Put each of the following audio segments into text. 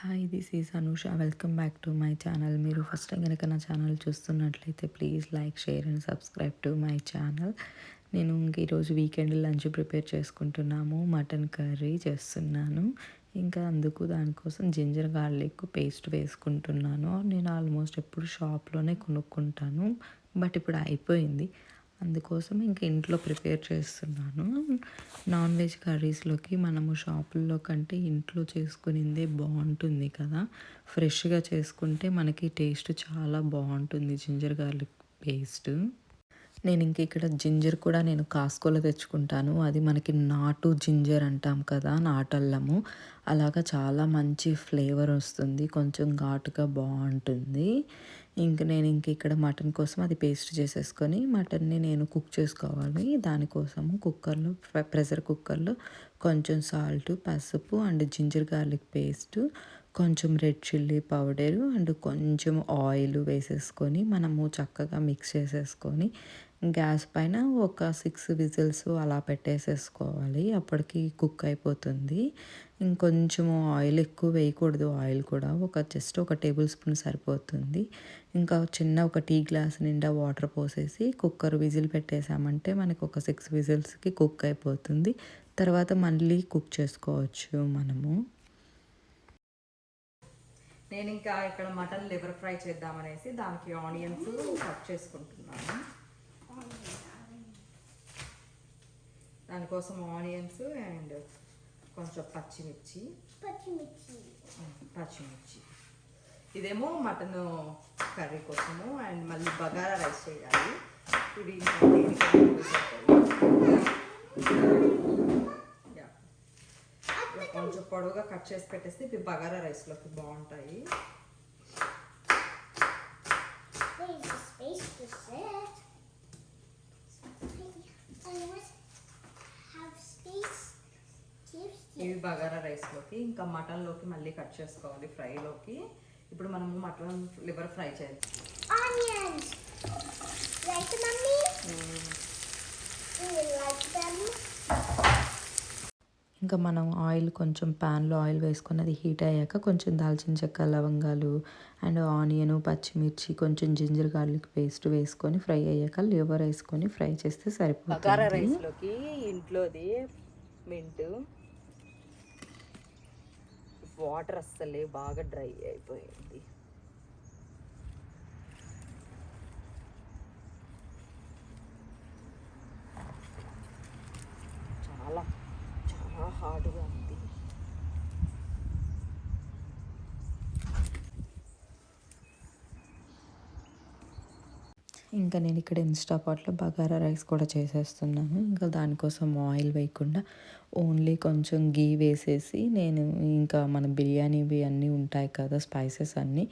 Hi this is Anusha. Welcome back to my channel. మీరు first time కనుక నా channel చూస్తున్నట్లయితే please like, share and subscribe to my channel. నేను ఈరోజు weekend lunch prepare చేసుకుంటున్నాము. Mutton curry చేస్తున్నాను. ఇంకా దానికోసం జింజర్ గార్లిక్ పేస్ట్ వేసుకుంటున్నాను. నేను ఆల్మోస్ట్ ఎప్పుడు షాప్లోనే కొనుక్కుంటాను, బట్ ఇప్పుడు అయిపోయింది. అందుకోసం ఇంక ఇంట్లో ప్రిపేర్ చేస్తున్నాను. నాన్ వెజ్ కర్రీస్లోకి మనము షాపుల్లో కంటే ఇంట్లో చేసుకునిందే బాగుంటుంది కదా. ఫ్రెష్గా చేసుకుంటే మనకి టేస్ట్ చాలా బాగుంటుంది. జింజర్ గార్లిక్ పేస్ట్ నేను ఇక్కడ జింజర్ కూడా నేను కాస్కోలో తెచ్చుకుంటాను. అది మనకి నాటు జింజర్ అంటాం కదా, నాటు అల్లము. అలాగా చాలా మంచి ఫ్లేవర్ వస్తుంది, కొంచెం ఘాటుగా బాగుంటుంది. నేను ఇక్కడ మటన్ కోసం అది పేస్ట్ చేసేసుకొని మటన్ని నేను కుక్ చేసుకోవాలి. దానికోసము కుక్కర్లో, ప్రెషర్ కుక్కర్లో కొంచెం సాల్ట్, పసుపు అండ్ జింజర్ గార్లిక్ పేస్ట్, కొంచెం రెడ్ చిల్లీ పౌడరు అండ్ కొంచెం ఆయిల్ వేసేసుకొని మనము చక్కగా మిక్స్ చేసేసుకొని గ్యాస్ పైన ఒక 6 విజిల్స్ అలా పెట్టేసేసుకోవాలి. అప్పటికి కుక్ అయిపోతుంది. ఇంకొంచెము ఆయిల్ ఎక్కువ వేయకూడదు. ఆయిల్ కూడా జస్ట్ ఒక టేబుల్ స్పూన్ సరిపోతుంది. ఇంకా ఒక టీ గ్లాస్ నిండా వాటర్ పోసేసి కుక్కర్ విజిల్ పెట్టేసామంటే మనకు ఒక 6 విజిల్స్కి కుక్ అయిపోతుంది. తర్వాత మళ్ళీ కుక్ చేసుకోవచ్చు మనము. నేను ఇక్కడ మటన్ లివర్ ఫ్రై చేద్దామనేసి దానికి ఆనియన్స్ కట్ చేసుకుంటున్నాను. దానికోసం ఆనియన్స్ అండ్ కొంచెం పచ్చిమిర్చి. ఇదేమో మటన్ కర్రీ కోసము అండ్ మళ్ళీ బగారా రైస్ చేయాలి. ఇవి కొంచెం పొడవుగా కట్ చేసి పెట్టేస్తే ఇవి బగారా రైస్లోకి బాగుంటాయి. ఇవి బగారా రైస్లోకి, ఇంకా మటన్లోకి మళ్ళీ కట్ చేసుకోవాలి ఫ్రైలోకి. ఇప్పుడు మనము మటన్ లివర్ ఫ్రై చేయాలి. ఇంకా మనం ఆయిల్ కొంచెం ప్యాన్లో ఆయిల్ వేసుకొని అది హీట్ అయ్యాక కొంచెం దాల్చిన చెక్క, లవంగాలు అండ్ ఆనియన్, పచ్చిమిర్చి, కొంచెం జింజర్ గార్లిక్ పేస్ట్ వేసుకొని ఫ్రై అయ్యాక లివర్ వేసుకొని ఫ్రై చేస్తే సరిపోతుంది. బగారా రైస్లోకి ఇంట్లోది మింట్ వాటర్ అస్సలే బాగా డ్రై అయిపోయింది. చాలా చాలా హార్డ్గా ఉంది. ఇంకా నేను ఇక్కడ ఇన్స్టాపాట్లో బగారా రైస్ కూడా చేసేస్తున్నాను. ఇంకా దానికోసం ఆయిల్ వేయకుండా ఓన్లీ కొంచెం గీ వేసేసి నేను ఇంకా మన బిర్యానీవి అన్నీ ఉంటాయి కదా, స్పైసెస్ అన్నీ,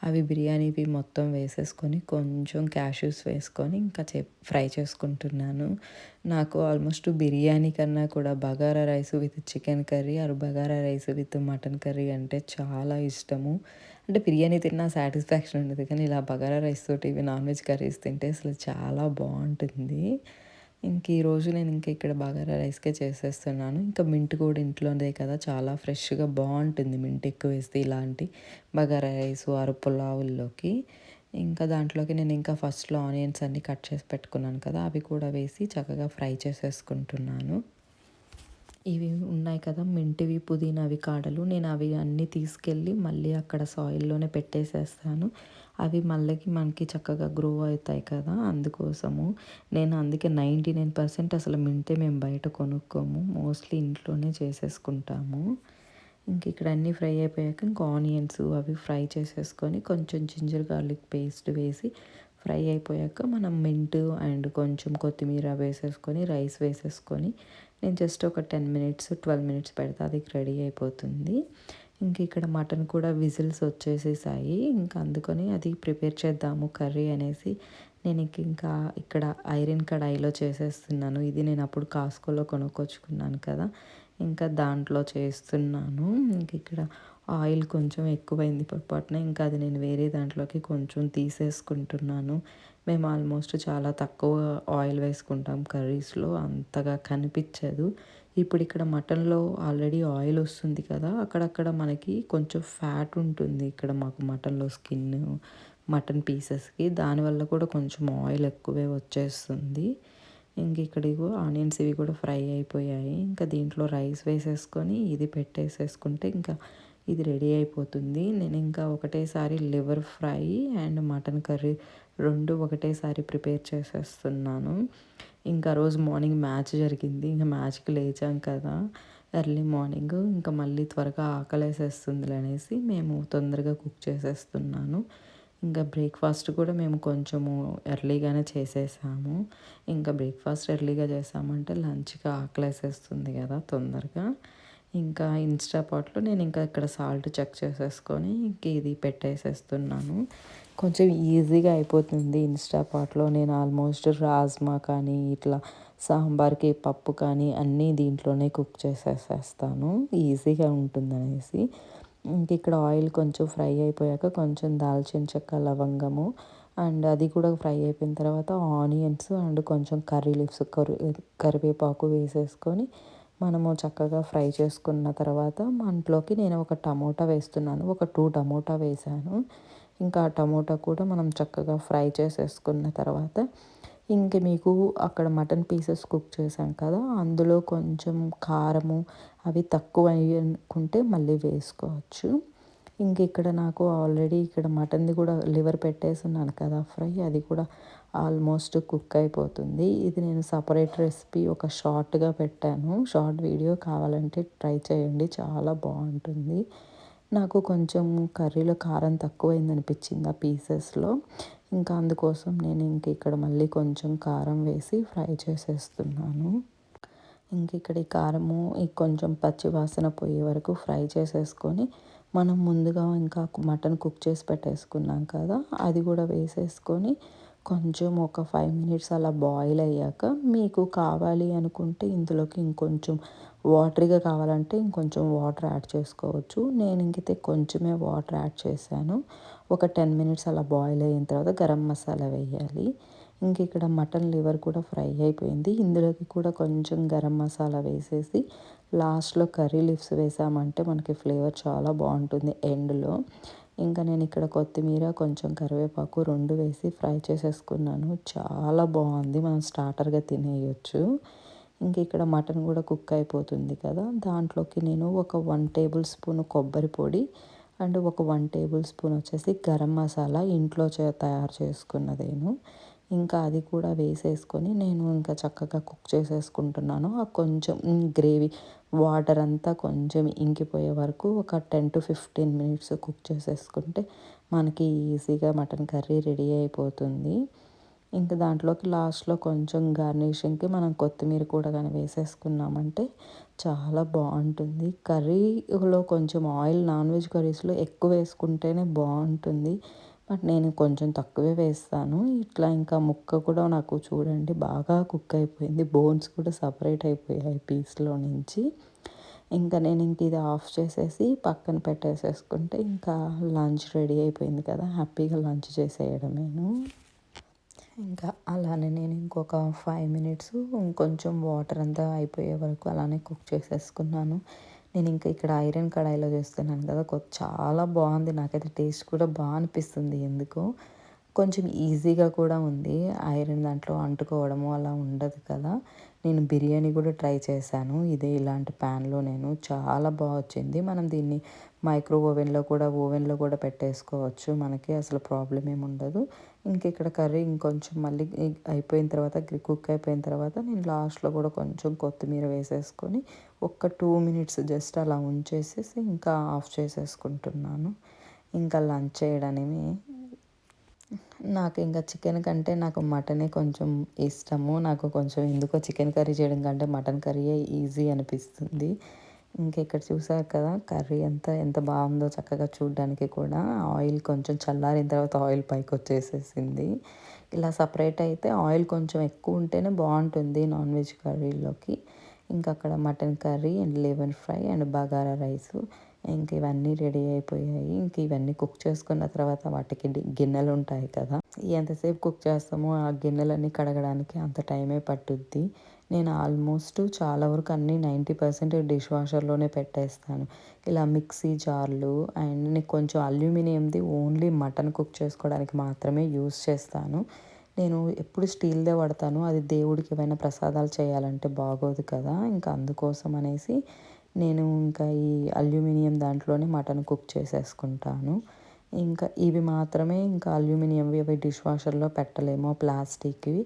అవి బిర్యానీవి మొత్తం వేసేసుకొని కొంచెం క్యాష్యూస్ వేసుకొని ఇంకా ఫ్రై చేసుకుంటున్నాను. నాకు ఆల్మోస్ట్ బిర్యానీ కన్నా కూడా bagara rice with chicken curry or bagara rice with mutton curry అంటే చాలా ఇష్టము. అంటే బిర్యానీ తిన్నా సాటిస్ఫాక్షన్ ఉండదు, కానీ ఇలా బగారా రైస్ తోటి ఇవి నాన్ వెజ్ కర్రీస్ తింటే అసలు చాలా బాగుంటుంది. ఈరోజు నేను ఇక్కడ బగారా రైస్కే చేసేస్తున్నాను. ఇంకా మింట్ కూడా ఇంట్లోనే కదా, చాలా ఫ్రెష్గా బాగుంటుంది మింట్ ఎక్కువ వేస్తే ఇలాంటి బగారా రైస్ ఆరు పులావుల్లోకి. ఇంకా దాంట్లోకి నేను ఫస్ట్లో ఆనియన్స్ అన్నీ కట్ చేసి పెట్టుకున్నాను కదా, అవి కూడా వేసి చక్కగా ఫ్రై చేసేసుకుంటున్నాను. ఇవి ఉన్నాయి కదా మింటివి, పుదీనావి కాడలు, నేను అవి అన్నీ తీసుకెళ్ళి మళ్ళీ అక్కడ సాయిల్లోనే పెట్టేసేస్తాను. అవి మనకి చక్కగా గ్రో అవుతాయి కదా, అందుకోసము నేను అందుకే 99% అసలు మింటే మేము బయట కొనుక్కోము, మోస్ట్లీ ఇంట్లోనే చేసేసుకుంటాము. ఇక్కడ అన్నీ ఫ్రై అయిపోయాక ఇంకా ఆనియన్స్ అవి ఫ్రై చేసేసుకొని కొంచెం జింజర్ గార్లిక్ పేస్ట్ వేసి ఫ్రై అయిపోయాక మనం మింట్ అండ్ కొంచెం కొత్తిమీర వేసేసుకొని రైస్ వేసేసుకొని నేను జస్ట్ ఒక 10 మినిట్స్ 12 మినిట్స్ పెడితే అది రెడీ అయిపోతుంది. ఇక్కడ మటన్ కూడా విజిల్స్ వచ్చేసేసాయి. అందుకని అది ప్రిపేర్ చేద్దాము కర్రీ అనేసి నేను ఇక్కడ ఐరన్ కడాయిలో చేసేస్తున్నాను. ఇది నేను అప్పుడు కాస్కోలో కొనుక్కొచ్చుకున్నాను కదా, దాంట్లో చేస్తున్నాను. ఇక్కడ ఆయిల్ కొంచెం ఎక్కువైంది పొరపాటున, అది నేను వేరే దాంట్లోకి కొంచెం తీసేసుకుంటున్నాను. మేము ఆల్మోస్ట్ చాలా తక్కువ ఆయిల్ వేసుకుంటాం కర్రీస్లో, అంతగా కనిపించదు. ఇప్పుడు ఇక్కడ మటన్‌లో ఆల్రెడీ ఆయిల్ వస్తుంది కదా! అక్కడక్కడ మనకి కొంచెం ఫ్యాట్ ఉంటుంది. ఇక్కడ మాకు మటన్‌లో మటన్ పీసెస్‌కి. దానివల్ల కూడా కొంచెం ఆయిల్ ఎక్కువే వచ్చేస్తుంది. ఇంక ఇక్కడ ఇగో ఆనియన్స్ ఇవి కూడా ఫ్రై అయిపోయాయి. ఇంకా దీంట్లో రైస్ వేసేసుకొని ఇది పెట్టేసేసుకుంటే ఇంకా ఇది రెడీ అయిపోతుంది. నేను ఇంకా ఒకటేసారి liver fry and mutton curry 2 ఒకటేసారి ప్రిపేర్ చేసేస్తున్నాను. ఇంకా రోజు మార్నింగ్ మ్యాచ్ జరిగింది. ఇంక మ్యాచ్‌కి లేచాం కదా! ఎర్లీ మార్నింగ్ ఇంకా మళ్ళీ త్వరగా ఆకలేసేస్తుందిలే అనేసి మేము తొందరగా కుక్ చేసేస్తున్నాను. ఇంకా బ్రేక్‌ఫాస్ట్ కూడా మేము కొంచెము ఎర్లీగానే చేసేసాము. ఇంకా బ్రేక్‌ఫాస్ట్ ఎర్లీగా చేసామంటే లంచ్‌కి ఆకలేసేస్తుంది కదా తొందరగా. ఇంకా ఇన్‌స్టా పాట్‌లో నేను ఇంకా ఇక్కడ సాల్ట్ చెక్ చేసేసుకొని ఇంక ఇది పెట్టేసేస్తున్నాను. కొంచెం ఈజీగా అయిపోతుంది ఇన్‌స్టా పాట్‌లో. నేను ఆల్మోస్ట్ రాజ్మా కానీ, ఇట్లా సాంబార్‌కి పప్పు కానీ అన్నీ దీంట్లోనే కుక్ చేసేసేస్తాను. ఈజీగా ఉంటుందనేసి. ఇంక ఇక్కడ ఆయిల్ కొంచెం ఫ్రై అయిపోయాక కొంచెం దాల్చిన చెక్క, లవంగము అండ్ అది కూడా ఫ్రై అయిపోయిన తర్వాత ఆనియన్స్ అండ్ కొంచెం కర్రీ లీవ్స్ కరివేపాకు వేసేసుకొని మనము చక్కగా ఫ్రై చేసుకున్న తర్వాత దాంట్లోకి నేను ఒక టమోటా వేస్తున్నాను. ఒక 2 టమోటా వేశాను. ఇంకా ఆ టమోటా కూడా మనం చక్కగా ఫ్రై చేసేసుకున్న తర్వాత ఇంక మీకు అక్కడ మటన్ పీసెస్ కుక్ చేశాం కదా! అందులో కొంచెం కారము అవి తక్కువయ్యి అనుకుంటే మళ్ళీ వేసుకోవచ్చు. ఇంక ఇక్కడ నాకు ఆల్రెడీ ఇక్కడ మటన్‌ది కూడా లివర్ పెట్టేసున్నాను కదా ఫ్రై, అది కూడా ఆల్మోస్ట్ కుక్ అయిపోతుంది. ఇది నేను సెపరేట్ రెసిపీ ఒక షార్ట్‌గా పెట్టాను. షార్ట్ వీడియో కావాలంటే ట్రై చేయండి. చాలా బావుంటుంది. నాకు కొంచెం కర్రీలో కారం తక్కువైందనిపించింది ఆ పీసెస్‌లో. ఇంకా అందుకోసం నేను ఇంక ఇక్కడ మళ్ళీ కొంచెం కారం వేసి ఫ్రై చేసేస్తున్నాను. ఇంక ఇక్కడ ఈ కారము ఈ కొంచెం పచ్చి వాసన పోయే వరకు ఫ్రై చేసేసుకొని, మనం ముందుగా ఇంకా మటన్ కుక్ చేసి పెట్టేసుకున్నాం కదా! అది కూడా వేసేసుకొని కొంచెం ఒక 5 మినిట్స్ అలా బాయిల్ అయ్యాక మీకు కావాలి అనుకుంటే ఇందులోకి ఇంకొంచెం వాటరీగా కావాలంటే ఇంకొంచెం వాటర్ యాడ్ చేసుకోవచ్చు. నేను ఇంకైతే కొంచెమే వాటర్ యాడ్ చేశాను. ఒక 10 మినిట్స్ అలా బాయిల్ అయిన తర్వాత గరం మసాలా వేయాలి. ఇంక ఇక్కడ మటన్ లివర్ కూడా ఫ్రై అయిపోయింది. ఇందులోకి కూడా కొంచెం గరం మసాలా వేసేసి లాస్ట్‌లో కర్రీ లీవ్స్ వేసామంటే మనకి ఫ్లేవర్ చాలా బావుంటుంది ఎండ్‌లో. ఇంకా నేను ఇక్కడ కొత్తిమీర, కొంచెం కరివేపాకు 2 వేసి ఫ్రై చేసేసుకున్నాను. చాలా బావుంది. మనం స్టార్టర్‌గా తినేయొచ్చు. ఇంక ఇక్కడ మటన్ కూడా కుక్ అయిపోతుంది కదా! దాంట్లోకి నేను ఒక 1 టేబుల్ స్పూన్ కొబ్బరి పొడి అండ్ ఒక 1 టేబుల్ స్పూన్ వచ్చేసి గరం మసాలా ఇంట్లో తయారు చేసుకున్నదేను. ఇంకా అది కూడా వేసేసుకొని నేను ఇంకా చక్కగా కుక్ చేసేసుకుంటున్నాను. ఆ కొంచెం గ్రేవీ వాటర్ అంతా కొంచెం ఇంకిపోయే వరకు ఒక 10-15 మినిట్స్ కుక్ చేసేసుకుంటే మనకి ఈజీగా మటన్ కర్రీ రెడీ అయిపోతుంది. ఇంక దాంట్లోకి లాస్ట్‌లో కొంచెం గార్నిషింగ్‌కి మనం కొత్తిమీర కూడా గాని వేసేసుకున్నామంటే చాలా బావుంటుంది. కర్రీలో కొంచెం ఆయిల్ నాన్ వెజ్ కర్రీస్‌లో ఎక్కువ వేసుకుంటేనే బావుంటుంది. బట్ నేను కొంచెం తక్కువే వేస్తాను. ఇట్లా ఇంకా ముక్క కూడా నాకు చూడండి బాగా కుక్ అయిపోయింది. బోన్స్ కూడా సెపరేట్ అయిపోయాయి పీస్‌లో నుంచి. ఇంకా నేను ఇది ఆఫ్ చేసేసి పక్కన పెట్టేసేసుకుంటే ఇంకా లంచ్ రెడీ అయిపోయింది కదా! హ్యాపీగా లంచ్ చేసేయడమేను. ఇంకా అలానే నేను ఇంకొక 5 మినిట్స్ ఇంకొంచెం వాటర్ అంతా అయిపోయే వరకు అలానే కుక్ చేసేసుకున్నాను. నేను ఇంకా ఇక్కడ ఐరన్ కడాయిలో చేస్తున్నాను కదా! చాలా బాగుంది. నాకైతే టేస్ట్ కూడా అనిపిస్తుంది ఎందుకో. కొంచెం ఈజీగా కూడా ఉంది. ఐరన్ దాంట్లో అంటుకోవడము అలా ఉండదు కదా! నేను బిర్యానీ కూడా ట్రై చేశాను. ఇలాంటి ప్యాన్‌లో నేను చాలా వచ్చింది. మనం దీన్ని ఓవెన్‌లో కూడా పెట్టేసుకోవచ్చు. మనకి అసలు ప్రాబ్లమ్ ఏమి ఉండదు. ఇక్కడ కర్రీ ఇంకొంచెం మళ్ళీ అయిపోయిన తర్వాత కుక్ అయిపోయిన తర్వాత నేను లాస్ట్‌లో కూడా కొంచెం కొత్తిమీర వేసేసుకొని ఒక్క 2 మినిట్స్ జస్ట్ అలా ఉంచేసేసి ఇంకా ఆఫ్ చేసేసుకుంటున్నాను. ఇంకా లంచ్ చేయడమే. నాకు ఇంకా చికెన్ కంటే నాకు మటనే కొంచెం ఇష్టము. నాకు కొంచెం ఎందుకో చికెన్ కర్రీ చేయడం కంటే మటన్ కర్రీయే ఈజీ అనిపిస్తుంది. ఇక్కడ చూసారు కదా కర్రీ అంతా ఎంత బాగుందో చక్కగా చూడడానికి కూడా. ఆయిల్ కొంచెం చల్లారిన తర్వాత ఆయిల్ పైకొచ్చేసేసింది. ఇలా సపరేట్ అయితే ఆయిల్ కొంచెం ఎక్కువ ఉంటేనే బాగుంటుంది నాన్ వెజ్ కర్రీలోకి. అక్కడ mutton curry and liver fry and bagara rice ఇవన్నీ రెడీ అయిపోయాయి. ఇవన్నీ కుక్ చేసుకున్న తర్వాత వాటికి గిన్నెలు ఉంటాయి కదా! ఎంతసేపు కుక్ చేస్తామో ఆ గిన్నెలన్నీ కడగడానికి అంత టైమే పట్టుద్ది. నేను ఆల్మోస్ట్ చాలా వరకు అన్నీ 90% డిష్ వాషర్లోనే పెట్టేస్తాను. ఇలా మిక్సీ జార్లు అండ్ నేను కొంచెం అల్యూమినియంది ఓన్లీ మటన్ కుక్ చేసుకోవడానికి మాత్రమే యూస్ చేస్తాను. నేను ఎప్పుడు స్టీల్దే వాడతాను. అది దేవుడికి ఏమైనా ప్రసాదాలు చేయాలంటే బాగోదు కదా, ఇంకా అందుకోసం అనేసి నేను ఇంకా ఈ అల్యూమినియం దాంట్లోనే మటన్ కుక్ చేసేసుకుంటాను. ఇంకా ఇవి మాత్రమే ఇంకా అల్యూమినియంవి అవి డిష్ వాషర్లో పెట్టలేమో ప్లాస్టిక్వి,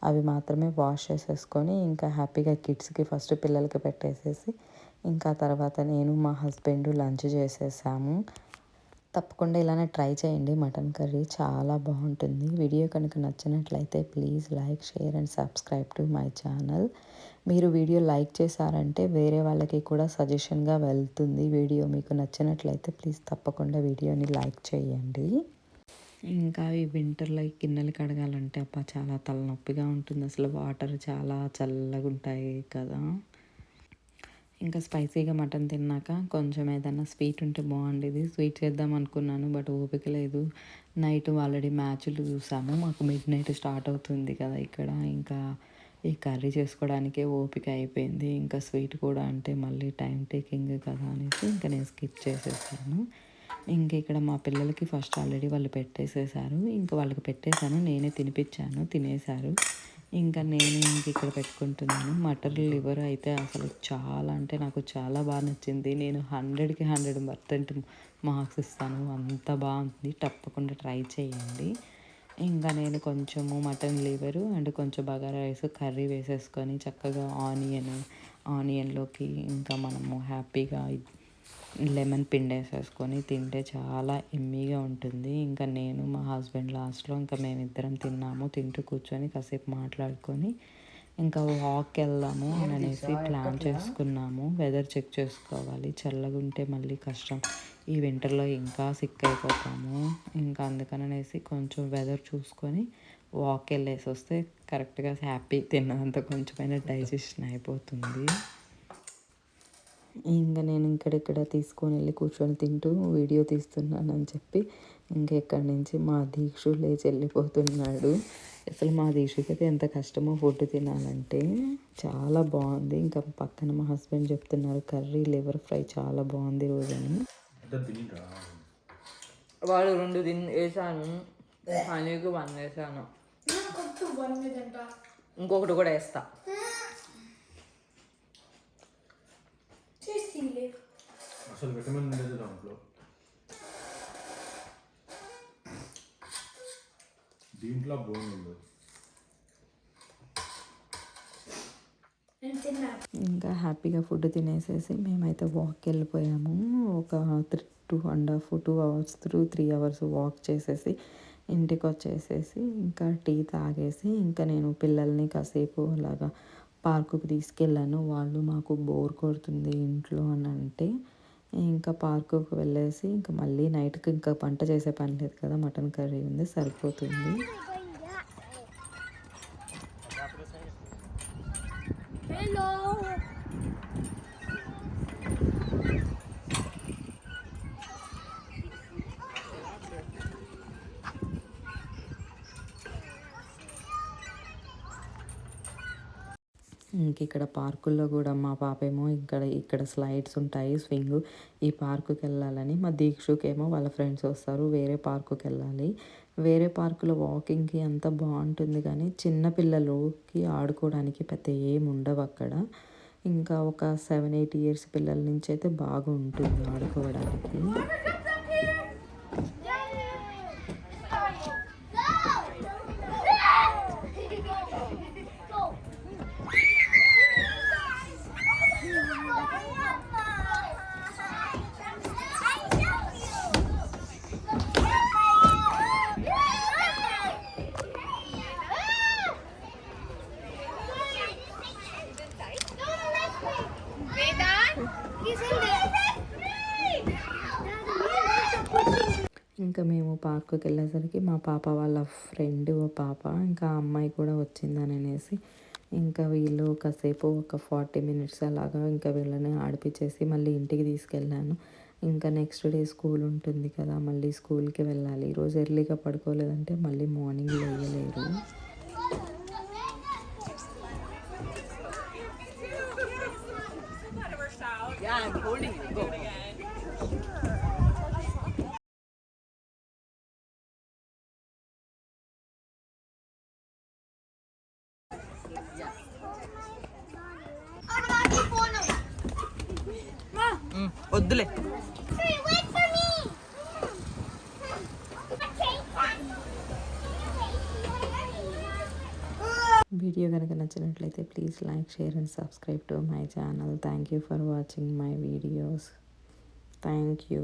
అవి మాత్రమే వాష్ చేసేసుకొని ఇంకా హ్యాపీగా కిడ్స్కి ఫస్ట్ పిల్లలకి పెట్టేసేసి ఇంకా తర్వాత నేను మా హస్బెండ్ లంచ్ చేసేసాము. తప్పకుండా ఇలానే ట్రై చేయండి. మటన్ కర్రీ చాలా బాగుంటుంది. వీడియో కనుక నచ్చినట్లయితే please like, share and subscribe to my channel. మీరు వీడియో లైక్ చేశారంటే వేరే వాళ్ళకి కూడా సజెషన్గా వెళ్తుంది. వీడియో మీకు నచ్చినట్లయితే ప్లీజ్ తప్పకుండా వీడియోని లైక్ చేయండి. ఇంకా ఈ వింటర్లో ఈ గిన్నెలు కడగాలంటే అబ్బా చాలా తలనొప్పిగా ఉంటుంది. అసలు వాటర్ చాలా చల్లగా ఉంటాయి కదా. ఇంకా స్పైసీగా మటన్ తిన్నాక కొంచెం ఏదైనా స్వీట్ ఉంటే బాగుండేది. స్వీట్ చేద్దాం అనుకున్నాను బట్ ఓపిక లేదు. నైట్ ఆల్రెడీ మ్యాచ్లు చూసాము. మాకు మిడ్ నైట్ స్టార్ట్ అవుతుంది కదా ఇక్కడ. ఇంకా ఈ కర్రీ చేసుకోవడానికే ఓపిక అయిపోయింది. ఇంకా స్వీట్ కూడా అంటే మళ్ళీ టైం టేకింగ్ కదా అనేసి ఇంకా నేను స్కిప్ చేసేసాను. ఇంక ఇక్కడ మా పిల్లలకి ఫస్ట్ ఆల్రెడీ వాళ్ళు పెట్టేసేసారు. ఇంకా వాళ్ళకి పెట్టేశాను, నేనే తినిపించాను, తినేశారు. ఇంకా నేను ఇంక ఇక్కడ పెట్టుకుంటున్నాను. మటన్ లివర్ అయితే అసలు చాలా అంటే నాకు చాలా బాగా నచ్చింది. నేను 100కి 100% మార్క్స్ ఇస్తాను. అంత బాగుంది. తప్పకుండా ట్రై చేయండి. ఇంకా నేను కొంచెము మటన్ లివరు అండ్ కొంచెం బగారా రైస్ కర్రీ వేసేసుకొని చక్కగా ఆనియన్లోకి ఇంకా మనము హ్యాపీగా లెమన్ పిండేసేసుకొని తింటే చాలా ఎమ్మీగా ఉంటుంది. ఇంకా నేను మా హస్బెండ్ లాస్ట్లో ఇంకా మేమిద్దరం తిన్నాము. తింటూ కూర్చొని కాసేపు మాట్లాడుకొని ఇంకా వాక్కి వెళ్దాము అని అనేసి ప్లాన్ చేసుకున్నాము. వెదర్ చెక్ చేసుకోవాలి, చల్లగా ఉంటే మళ్ళీ కష్టం. ఈ వింటర్లో ఇంకా సిక్ అయిపోతాము. ఇంకా అందుకనేసి కొంచెం వెదర్ చూసుకొని వాక్ వెళ్ళేసి వస్తే కరెక్ట్గా హ్యాపీ తిన్నదంతా కొంచెమైనా డైజెషన్ అయిపోతుంది. ఇంకా నేను ఇక్కడిక్కడ తీసుకొని వెళ్ళి కూర్చొని తింటూ వీడియో తీస్తున్నానని చెప్పి ఇంకెక్కడి నుంచి మా దీక్షు లేచి వెళ్ళిపోతున్నాడు. అసలు మా దీక్షకి అయితే ఎంత కష్టమో ఫుడ్ తినాలంటే. చాలా బాగుంది. ఇంకా పక్కన మా హస్బెండ్ చెప్తున్నారు కర్రీ లివర్ ఫ్రై చాలా బాగుంది రోజని. వాడు 2 వేసాను, హనీకి 1 వేసాను, ఇంకొకటి కూడా వేస్తా. అసలు విటమిన్ ఉండేది దాంట్లో. దీంట్లో బోన్ ఉండదు. ఇంకా హ్యాపీగా ఫుడ్ తినేసేసి మేమైతే వాక్కి వెళ్ళిపోయాము. ఒక 2 అవర్స్ 3 అవర్స్ వాక్ చేసేసి ఇంటికి వచ్చేసేసి ఇంకా టీ తాగేసి ఇంకా నేను పిల్లల్ని కాసేపు అలాగా పార్కుకి తీసుకెళ్ళాను. వాళ్ళు మాకు బోర్ కొడుతుంది ఇంట్లో అని అంటే ఇంకా పార్కుకి వెళ్ళేసి ఇంకా మళ్ళీ నైట్కి ఇంకా వంట చేసే పని లేదు కదా, మటన్ కర్రీ ఉంది సరిపోతుంది. ఇంక ఇక్కడ పార్కుల్లో కూడా మా పాపేమో ఇక్కడ స్లైడ్స్ ఉంటాయి స్వింగ్, ఈ పార్కుకి వెళ్ళాలని. మా దీక్షుకేమో వాళ్ళ ఫ్రెండ్స్ వస్తారు, వేరే పార్కుకి వెళ్ళాలి. వేరే పార్కులో వాకింగ్కి అంత బాగుంటుంది కానీ చిన్నపిల్లలకి ఆడుకోవడానికి పెద్ద ఏమి ఉండవు అక్కడ. ఇంకా ఒక 7-8 ఇయర్స్ పిల్లల నుంచి అయితే బాగుంటుంది ఆడుకోవడానికి. ఇంకా మేము పార్కుకి వెళ్ళేసరికి మా పాప వాళ్ళ ఫ్రెండ్ పాప ఇంకా అమ్మాయి కూడా వచ్చిందని అనేసి ఇంకా వీళ్ళు కాసేపు ఒక 40 మినిట్స్ అలాగా ఇంకా వీళ్ళని ఆడిపించేసి మళ్ళీ ఇంటికి తీసుకెళ్ళాను. ఇంకా నెక్స్ట్ డే స్కూల్ ఉంటుంది కదా, మళ్ళీ స్కూల్కి వెళ్ళాలి. ఈరోజు ఎర్లీగా పడుకోలేదంటే మళ్ళీ మార్నింగ్ లేయలేరు. I'm holding you. Go. వద్దులే. వీడియో కనుక నచ్చినట్లయితే please like share and subscribe to my channel. Thank you for watching my videos. Thank you.